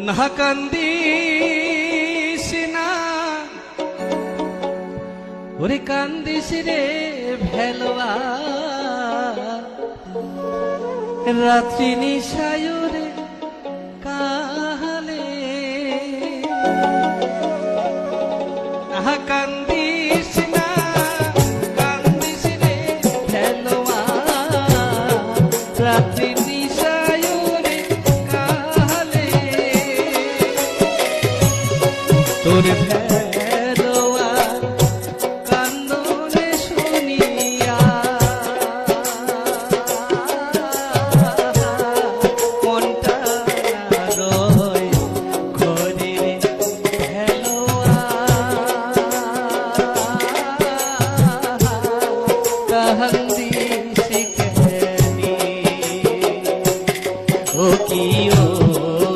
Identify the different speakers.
Speaker 1: না কান্দিস না ওরে কান্দিস রে ভেলুয়া রাত্রি নিশায়রে কালে না কান্দিস না কান্দিস রে ভেলুয়া রাত্রি তোর ভেলোয়া কান্দনে শুনিয়া মনটা রয় ঘরে ভেলোয়া কান্দি শিখেনি ও কি ও